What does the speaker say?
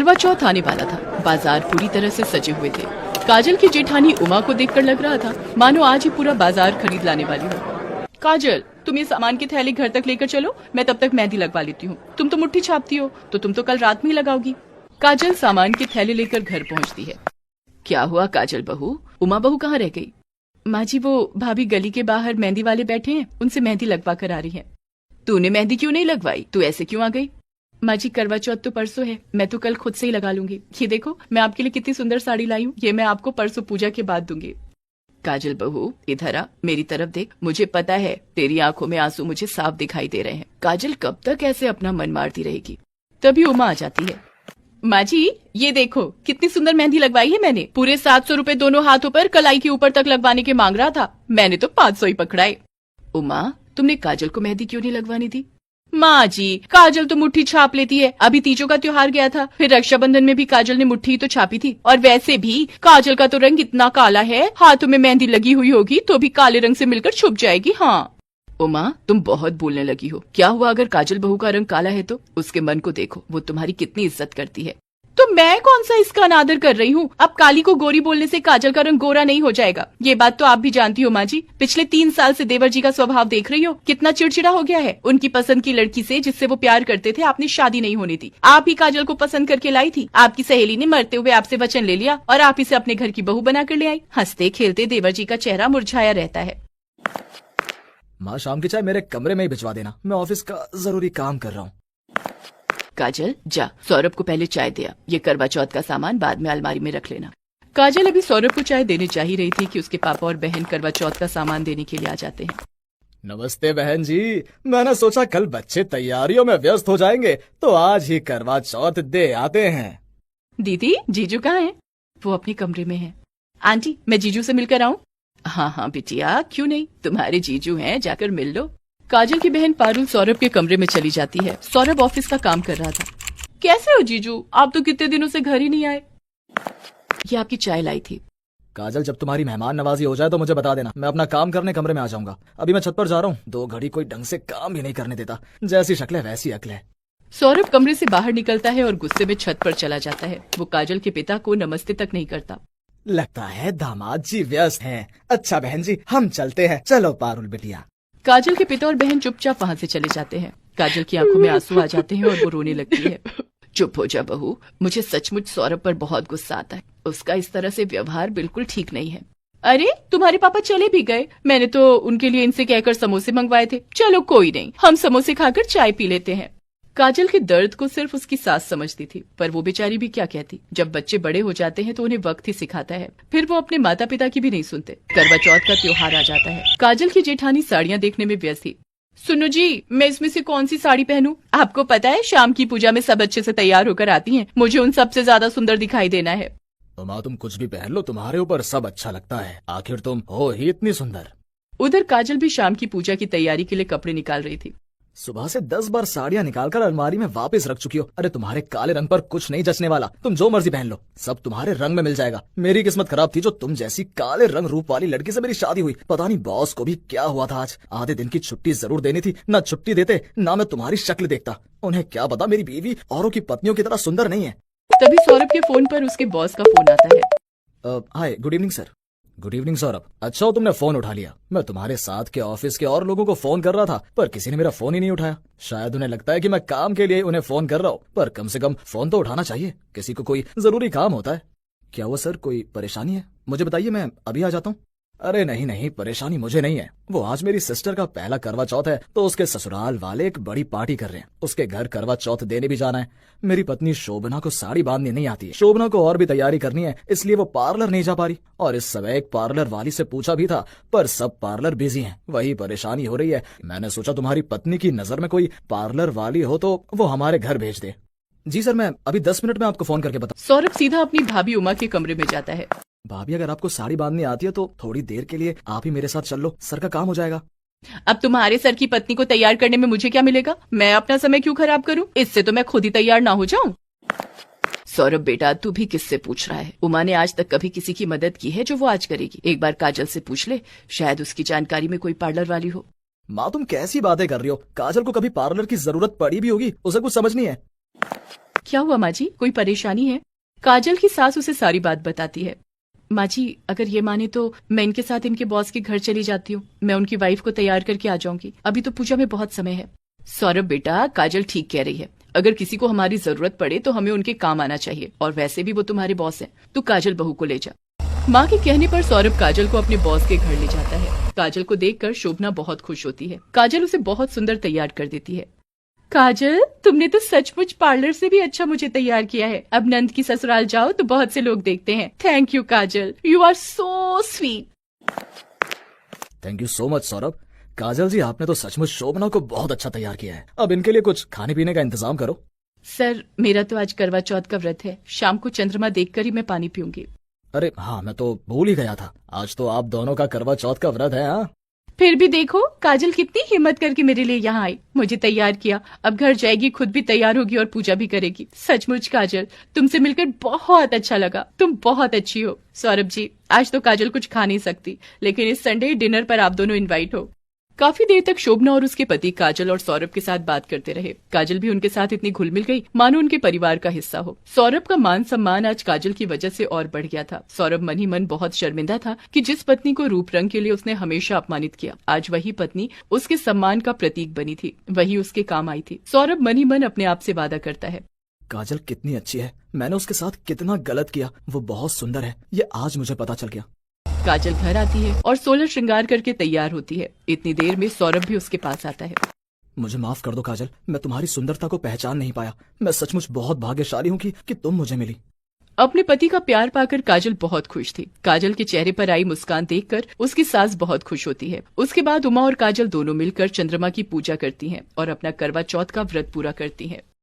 करवा चौथ आने वाला था। बाजार पूरी तरह से सजे हुए थे। काजल की जेठानी उमा को देखकर लग रहा था मानो आज ही पूरा बाजार खरीद लाने वाली हो। काजल, तुम ये सामान की थैली घर तक लेकर चलो, मैं तब तक मेहंदी लगवा लेती हूँ। तुम तो मुट्ठी छापती हो, तो तुम तो कल रात में ही लगाओगी। काजल सामान की थैली लेकर घर पहुँचती है। क्या हुआ काजल बहू, उमा बहू कहाँ रह गई? माँ जी, वो भाभी गली के बाहर मेहंदी वाले बैठे हैं, उनसे मेहंदी लगवा कर आ रही है। तूने मेहंदी क्यों नहीं लगवाई? तू ऐसे क्यों आ गई? माँ जी, करवा चौथ तो परसों है, मैं तो कल खुद से ही लगा लूंगी। ये देखो, मैं आपके लिए कितनी सुंदर साड़ी लाई हूँ, ये मैं आपको परसों पूजा के बाद दूंगी। काजल बहू, इधर आ, मेरी तरफ देख। मुझे पता है तेरी आंखों में आंसू मुझे साफ दिखाई दे रहे हैं। काजल कब तक ऐसे अपना मन मारती रहेगी? तभी उमा आ जाती है। माँ जी, ये देखो कितनी सुंदर मेहंदी लगवाई है मैंने। पूरे 700 रुपए दोनों हाथों पर कलाई के ऊपर तक लगवाने के मांग रहा था, मैंने तो 500 ही पकड़ाए। उमा, तुमने काजल को मेहंदी क्यों नहीं लगवानी थी? माँ जी, काजल तो मुट्ठी छाप लेती है। अभी तीजों का त्योहार गया था, फिर रक्षाबंधन में भी काजल ने मुट्ठी तो छापी थी। और वैसे भी काजल का तो रंग इतना काला है, हाथों में मेहंदी लगी हुई होगी तो भी काले रंग से मिलकर छुप जाएगी। हाँ उमा, तुम बहुत बोलने लगी हो। क्या हुआ अगर काजल बहू का रंग काला है तो? उसके मन को देखो, वो तुम्हारी कितनी इज्जत करती है। तो मैं कौन सा इसका अनादर कर रही हूँ? अब काली को गोरी बोलने से काजल का रंग गोरा नहीं हो जाएगा, ये बात तो आप भी जानती हो माँ जी। पिछले 3 साल से देवर जी का स्वभाव देख रही हो, कितना चिड़चिड़ा हो गया है। उनकी पसंद की लड़की से जिससे वो प्यार करते थे आपने शादी नहीं होनी थी। आप ही काजल को पसंद करके लाई थी। आपकी सहेली ने मरते हुए आपसे वचन ले लिया और आप इसे अपने घर की बहू बनाकर ले आई। हंसते खेलते देवर जी का चेहरा मुरझाया रहता है। माँ, शाम की चाय मेरे कमरे में ही भिजवा देना, मैं ऑफिस का जरूरी काम कर रहा हूँ। काजल जा, सौरभ को पहले चाय दिया। ये करवा चौथ का सामान बाद में अलमारी में रख लेना। काजल अभी सौरभ को चाय देने जा ही रही थी कि उसके पापा और बहन करवा चौथ का सामान देने के लिए आ जाते हैं। नमस्ते बहन जी, मैंने सोचा कल बच्चे तैयारियों में व्यस्त हो जाएंगे तो आज ही करवा चौथ दे आते हैं। दीदी, जीजू कहाँ हैं? वो अपने कमरे में है। आंटी, मैं जीजू से मिलकर आऊँ? हाँ हाँ बिटिया, क्यों नहीं, तुम्हारे जीजू हैं, जाकर मिल लो। काजल की बहन पारुल सौरभ के कमरे में चली जाती है। सौरभ ऑफिस का काम कर रहा था। कैसे हो जीजू, आप तो कितने दिनों से घर ही नहीं आए। ये आपकी चाय लाई थी। काजल, जब तुम्हारी मेहमान नवाजी हो जाए तो मुझे बता देना, मैं अपना काम करने कमरे में आ जाऊंगा। अभी मैं छत पर जा रहा हूँ, 2 घड़ी कोई ढंग से काम भी नहीं करने देता। जैसी शक्ल है वैसी अक्ल है। सौरभ कमरे से बाहर निकलता है और गुस्से में छत पर चला जाता है। वो काजल के पिता को नमस्ते तक नहीं करता। लगता है दामाद जी व्यस्त हैं। अच्छा बहन जी, हम चलते हैं। चलो पारुल बिटिया। काजल के पिता और बहन चुपचाप वहाँ से चले जाते हैं। काजल की आंखों में आंसू आ जाते हैं और वो रोने लगती है। चुप हो जा बहू, मुझे सचमुच सौरभ पर बहुत गुस्सा आता है। उसका इस तरह से व्यवहार बिल्कुल ठीक नहीं है। अरे, तुम्हारे पापा चले भी गए, मैंने तो उनके लिए इनसे कहकर समोसे मंगवाए थे। चलो कोई नहीं, हम समोसे खाकर चाय पी लेते हैं। काजल के दर्द को सिर्फ उसकी सास समझती थी, पर वो बेचारी भी क्या कहती। जब बच्चे बड़े हो जाते हैं तो उन्हें वक्त ही सिखाता है, फिर वो अपने माता पिता की भी नहीं सुनते। करवा चौथ का त्योहार आ जाता है। काजल की जेठानी साड़ियाँ देखने में व्यस्त थी। सुनो जी, मैं इसमें से कौन सी साड़ी पहनूं? आपको पता है शाम की पूजा में सब अच्छे से तैयार होकर आती हैं, मुझे उन सबसे ज्यादा सुंदर दिखाई देना है। तो माँ, तुम कुछ भी पहन लो, तुम्हारे ऊपर सब अच्छा लगता है, आखिर तुम हो ही इतनी सुंदर। उधर काजल भी शाम की पूजा की तैयारी के लिए कपड़े निकाल रही थी। सुबह से 10 बार साड़ियाँ निकालकर अलमारी में वापस रख चुकी हो। अरे तुम्हारे काले रंग पर कुछ नहीं जचने वाला, तुम जो मर्जी पहन लो, सब तुम्हारे रंग में मिल जाएगा। मेरी किस्मत खराब थी जो तुम जैसी काले रंग रूप वाली लड़की से मेरी शादी हुई। पता नहीं बॉस को भी क्या हुआ था आज, आधे दिन की छुट्टी जरूर देनी थी, ना छुट्टी देते ना मैं तुम्हारी शक्ल देखता। उन्हें क्या पता मेरी बीवी औरों की पत्नियों की तरह सुंदर नहीं है। तभी सौरभ के फोन पर उसके बॉस का फोन आता है। Hi, good evening sir. Good evening Saurabh, अच्छा हो तुमने फोन उठा लिया। मैं तुम्हारे साथ के ऑफिस के और लोगों को फोन कर रहा था, पर किसी ने मेरा फोन ही नहीं उठाया। शायद उन्हें लगता है कि मैं काम के लिए उन्हें फोन कर रहा हूँ, पर कम से कम फोन तो उठाना चाहिए, किसी को कोई जरूरी काम होता है। क्या हुआ सर, कोई परेशानी है? मुझे बताइए, मैं अभी आ जाता हूँ। अरे नहीं नहीं, परेशानी मुझे नहीं है। वो आज मेरी सिस्टर का पहला करवा चौथ है तो उसके ससुराल वाले एक बड़ी पार्टी कर रहे हैं। उसके घर करवा चौथ देने भी जाना है। मेरी पत्नी शोभना को साड़ी बांधनी नहीं आती है। शोभना को और भी तैयारी करनी है, इसलिए वो पार्लर नहीं जा पा रही। और इस समय एक पार्लर वाली से पूछा भी था, पर सब पार्लर बिजी हैं। वही परेशानी हो रही है। मैंने सोचा तुम्हारी पत्नी की नजर में कोई पार्लर वाली हो तो वो हमारे घर भेज दे। जी सर, मैं अभी 10 मिनट में आपको फोन करके बता। सौरभ सीधा अपनी भाभी उमा के कमरे में जाता है। भाभी, अगर आपको साड़ी बांधनी आती है तो थोड़ी देर के लिए आप ही मेरे साथ चल लो, सर का काम हो जाएगा। अब तुम्हारे सर की पत्नी को तैयार करने में मुझे क्या मिलेगा? मैं अपना समय क्यों खराब करूं? इससे तो मैं खुद ही तैयार ना हो जाऊं। सौरभ बेटा, तू भी किससे पूछ रहा है? उमा ने आज तक कभी किसी की मदद की है जो वो आज करेगी? एक बार काजल से पूछ ले, शायद उसकी जानकारी में कोई पार्लर वाली हो। माँ, तुम कैसी बातें कर रही हो? काजल को कभी पार्लर की जरूरत पड़ी भी होगी, उसे कुछ समझ नहीं है। क्या हुआ माँ जी, कोई परेशानी है? काजल की सास उसे सारी बात बताती है। माँ जी, अगर ये माने तो मैं इनके साथ इनके बॉस के घर चली जाती हूँ। मैं उनकी वाइफ को तैयार करके आ जाऊंगी। अभी तो पूजा में बहुत समय है। सौरभ बेटा, काजल ठीक कह रही है। अगर किसी को हमारी जरूरत पड़े तो हमें उनके काम आना चाहिए, और वैसे भी वो तुम्हारे बॉस हैं। तू काजल बहू को ले जा। माँ के कहने पर सौरभ काजल को अपने बॉस के घर ले जाता है। काजल को देखकर शोभना बहुत खुश होती है। काजल उसे बहुत सुंदर तैयार कर देती है। काजल, तुमने तो सचमुच पार्लर से भी अच्छा मुझे तैयार किया है। अब नंद की ससुराल जाओ तो बहुत से लोग देखते हैं। Thank you Kajal, you are so sweet. Thank you so much Saurabh. Kajal ji, आपने तो सचमुच शोभना को बहुत अच्छा तैयार किया है। अब इनके लिए कुछ खाने पीने का इंतजाम करो। सर, मेरा तो आज करवा चौथ का व्रत है। शाम को चंद्रमा देखकर ही मैं पानी पीऊंगी। अरे हाँ, मैं तो भूल ही गया था। आज तो आप दोनों का करवा चौथ का व्रत है। हाँ, फिर भी देखो, काजल कितनी हिम्मत करके मेरे लिए यहाँ आई, मुझे तैयार किया। अब घर जाएगी, खुद भी तैयार होगी और पूजा भी करेगी। सचमुच काजल, तुमसे मिलकर बहुत अच्छा लगा। तुम बहुत अच्छी हो। सौरभ जी, आज तो काजल कुछ खा नहीं सकती, लेकिन इस संडे डिनर पर आप दोनों इनवाइट हो। काफी देर तक शोभना और उसके पति काजल और सौरभ के साथ बात करते रहे। काजल भी उनके साथ इतनी घुल मिल गई मानो उनके परिवार का हिस्सा हो। सौरभ का मान सम्मान आज काजल की वजह से और बढ़ गया था। सौरभ मन ही मन बहुत शर्मिंदा था कि जिस पत्नी को रूप रंग के लिए उसने हमेशा अपमानित किया, आज वही पत्नी उसके सम्मान का प्रतीक बनी थी, वही उसके काम आई थी। सौरभ मन ही मन अपने आप से वादा करता है, काजल कितनी अच्छी है। मैंने उसके साथ कितना गलत किया। वो बहुत सुंदर है, ये आज मुझे पता चल गया। काजल घर आती है और 16 श्रृंगार करके तैयार होती है। इतनी देर में सौरभ भी उसके पास आता है। मुझे माफ कर दो काजल, मैं तुम्हारी सुंदरता को पहचान नहीं पाया। मैं सचमुच बहुत भाग्यशाली हूँ कि तुम मुझे मिली। अपने पति का प्यार पाकर काजल बहुत खुश थी। काजल के चेहरे पर आई मुस्कान देखकर उसकी सास बहुत खुश होती है। उसके बाद उमा और काजल दोनों मिलकर चंद्रमा की पूजा करती हैं और अपना करवा चौथ का व्रत पूरा करती हैं।